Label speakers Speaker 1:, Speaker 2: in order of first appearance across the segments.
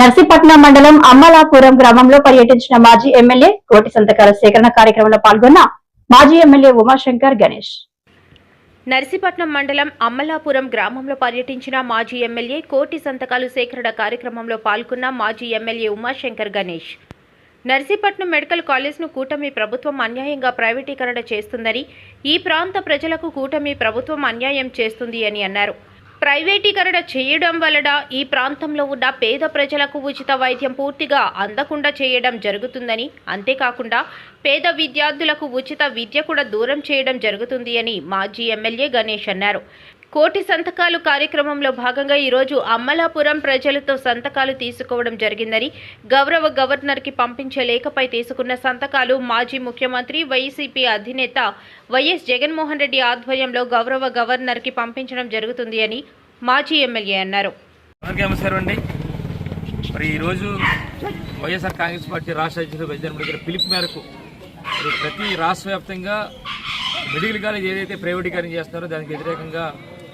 Speaker 1: నర్సీపట్నం మండలం అమ్మలాపురం గ్రామంలో పర్యటించిన మాజీ ఎమ్మెల్యే కోటి సంతకాల సేకరణ కార్యక్రమంలో పాల్గొన్న మాజీ ఎమ్మెల్యే ఉమాశంకర్ గణేష్.
Speaker 2: నర్సీపట్నం మండలం అమ్మలాపురం గ్రామంలో పర్యటించిన మాజీ ఎమ్మెల్యే కోటి సంతకాలు సేకరణ కార్యక్రమంలో పాల్గొన్న మాజీ ఎమ్మెల్యే ఉమాశంకర్ గణేష్. నర్సీపట్నం మెడికల్ కాలేజ్ను కూటమి ప్రభుత్వం అన్యాయంగా ప్రైవేటీకరణ చేస్తుందని, ఈ ప్రాంత ప్రజలకు కూటమి ప్రభుత్వం అన్యాయం చేస్తుంది అని అన్నారు. ప్రైవేటీకరణ చేయడం వలన ఈ ప్రాంతంలో ఉన్న పేద ప్రజలకు ఉచిత వైద్యం పూర్తిగా అందకుండా చేయడం జరుగుతుందని, అంతేకాకుండా పేద విద్యార్థులకు ఉచిత విద్య కూడా దూరం చేయడం జరుగుతుంది అని మాజీ ఎమ్మెల్యే గణేష్ అన్నారు. కోటి సంతకాలు కార్యక్రమంలో భాగంగా ఈరోజు అమ్మలాపురం ప్రజలతో సంతకాలు తీసుకోవడం జరిగిందని, గౌరవ గవర్నర్కి పంపించే లేఖపై తీసుకున్న సంతకాలు మాజీ ముఖ్యమంత్రి వైసీపీ అధినేత వైఎస్ జగన్మోహన్ రెడ్డి ఆధ్వర్యంలో గౌరవ గవర్నర్కి పంపించడం జరుగుతుంది అని మాజీ ఎమ్మెల్యే అన్నారు.
Speaker 3: నమస్కారం అండి. మరి ఈరోజు వైఎస్ఆర్ కాంగ్రెస్ పార్టీ రాష్ట్ర అధ్యక్షుడు వైద్య పిలుపు మేరకు ప్రతి రాష్ట్ర వ్యాప్తంగా మెడికల్ కాలేజ్ ఏదైతే ప్రైవేటీకరణ చేస్తున్నారో దానికి వ్యతిరేకంగా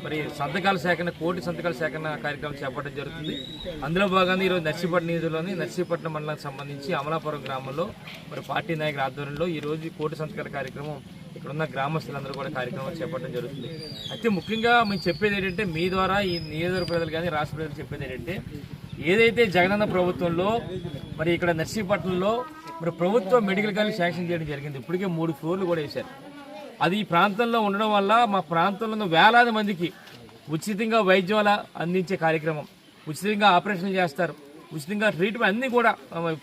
Speaker 3: మరి సంతకాల సేకరణ, కోటి సంతకాల సేకరణ కార్యక్రమం చేపట్టడం జరుగుతుంది. అందులో భాగంగా ఈరోజు నర్సీపట్నం నియోజకవర్గంలోని నర్సీపట్నం మండలానికి సంబంధించి అమలాపురం గ్రామంలో మరి పార్టీ నాయకుల ఆధ్వర్యంలో ఈరోజు కోటి సంతకాల కార్యక్రమం ఇక్కడ ఉన్న గ్రామస్తులందరూ కూడా కార్యక్రమం చేపట్టడం జరుగుతుంది. అయితే ముఖ్యంగా మేము చెప్పేది ఏంటంటే, మీ ద్వారా ఈ నియోజకవర్గ ప్రజలు కానీ రాష్ట్ర ప్రజలు చెప్పేది ఏంటంటే, ఏదైతే జగనన్న ప్రభుత్వంలో మరి ఇక్కడ నర్సీపట్నంలో మరి ప్రభుత్వ మెడికల్ కాలేజ్ శాంక్షన్ చేయడం జరిగింది. ఇప్పటికే 3 ఫ్లోర్లు కూడా వేశారు. అది ఈ ప్రాంతంలో ఉండడం వల్ల మా ప్రాంతంలో వేలాది మందికి ఉచితంగా వైద్యం అందించే కార్యక్రమం, ఉచితంగా ఆపరేషన్లు చేస్తారు, ఉచితంగా ట్రీట్మెంట్ అన్నీ కూడా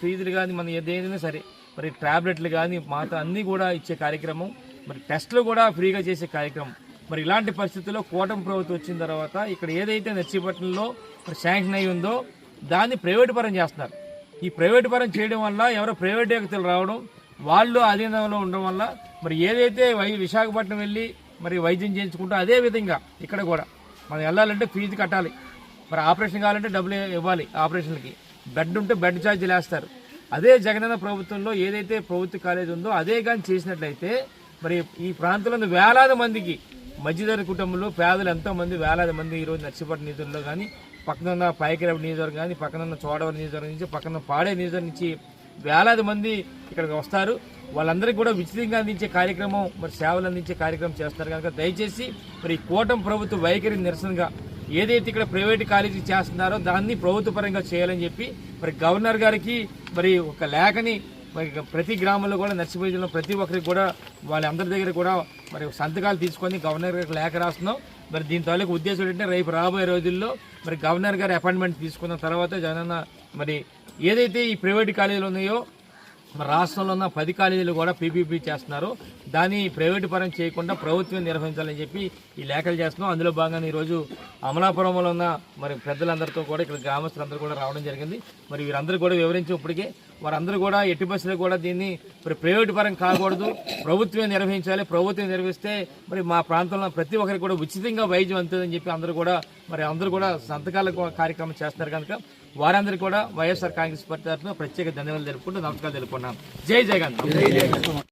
Speaker 3: ఫీజులు కానీ మన ఏదైనా సరే మరి ట్యాబ్లెట్లు కానీ అన్నీ కూడా ఇచ్చే కార్యక్రమం, మరి టెస్టులు కూడా ఫ్రీగా చేసే కార్యక్రమం. మరి ఇలాంటి పరిస్థితుల్లో కూటమి ప్రభుత్వం వచ్చిన తర్వాత ఇక్కడ ఏదైతే నర్సీపట్నంలో మరి శాంక్షన్ అయి ఉందో దాన్ని ప్రైవేటు పరం చేస్తున్నారు. ఈ ప్రైవేటు పరం చేయడం వల్ల ఎవరో ప్రైవేట్ వ్యక్తులు రావడం, వాళ్ళు అధీనంలో ఉండడం వల్ల మరి ఏదైతే విశాఖపట్నం వెళ్ళి మరి వైద్యం చేయించుకుంటూ అదే విధంగా ఇక్కడ కూడా మనం వెళ్ళాలంటే ఫీజు కట్టాలి, మరి ఆపరేషన్ కావాలంటే డబ్బులు ఇవ్వాలి, ఆపరేషన్లకి బెడ్ ఉంటే బెడ్ ఛార్జీలు వేస్తారు. అదే జగనన్న ప్రభుత్వంలో ఏదైతే ప్రభుత్వ కాలేజ్ ఉందో అదే కానీ చేసినట్లయితే మరి ఈ ప్రాంతంలో వేలాది మందికి మధ్యతరగతి కుటుంబంలో పేదలు ఎంతోమంది వేలాది మంది ఈరోజు నర్సీపట్నం నియోజకవర్గంలో కానీ, పక్కన ఉన్న పైకిరేపు నియోజకవర్గం కానీ, పక్కన ఉన్న చోడవరం నియోజకవర్గం నుంచి, పక్కన పాడే నియోజకవర్గం నుంచి వేలాది మంది ఇక్కడికి వస్తారు. వాళ్ళందరికీ కూడా ఉచితంగా అందించే కార్యక్రమం, మరి సేవలు అందించే కార్యక్రమం చేస్తున్నారు. కనుక దయచేసి మరి కూటమి ప్రభుత్వ వైఖరి నిరసనగా ఏదైతే ఇక్కడ ప్రైవేట్ కాలేజీ చేస్తున్నారో దాన్ని ప్రభుత్వ పరంగా చేయాలని చెప్పి మరి గవర్నర్ గారికి మరి ఒక లేఖని మరి ప్రతి గ్రామంలో కూడా నర్సీపట్నంలో ప్రతి ఒక్కరికి కూడా వాళ్ళందరి దగ్గర కూడా మరి సంతకాలు తీసుకొని గవర్నర్ గారికి లేఖ రాస్తున్నాం. మరి దీని తాలూకు ఉద్దేశం ఏంటంటే, రేపు రాబోయే రోజుల్లో మరి గవర్నర్ గారి అపాయింట్మెంట్ తీసుకున్న తర్వాత జగనన్న మరి ఏదైతే ఈ ప్రైవేట్ కాలేజీలు ఉన్నాయో మన రాష్ట్రంలో ఉన్న 10 కాలేజీలు కూడా పీపీపీ చేస్తున్నారు, దాన్ని ప్రైవేటు పరం చేయకుండా ప్రభుత్వం నిర్వహించాలని చెప్పి ఈ లేఖలు చేస్తున్నాం. అందులో భాగంగా ఈరోజు అమలాపురంలో ఉన్న మరి పెద్దలందరితో కూడా ఇక్కడ గ్రామస్తులందరూ కూడా రావడం జరిగింది. మరి వీరందరూ కూడా వివరించి ఇప్పటికే వారందరూ కూడా ఎట్టి బస్సులో కూడా దీన్ని మరి ప్రైవేటు పరం కాకూడదు, ప్రభుత్వమే నిర్వహించాలి, ప్రభుత్వం నిర్వహిస్తే మరి మా ప్రాంతంలో ప్రతి ఒక్కరికి కూడా ఉచితంగా వైద్యం అందుతుందని చెప్పి అందరూ కూడా సంతకాల కార్యక్రమం చేస్తున్నారు. కనుక వారందరికీ కూడా వైఎస్ఆర్ కాంగ్రెస్ పార్టీ తరఫున ప్రత్యేక ధన్యవాదాలు తెలుపుకుంటూ నమస్కారాలు తెలుపుకున్నాం. జై జగన్.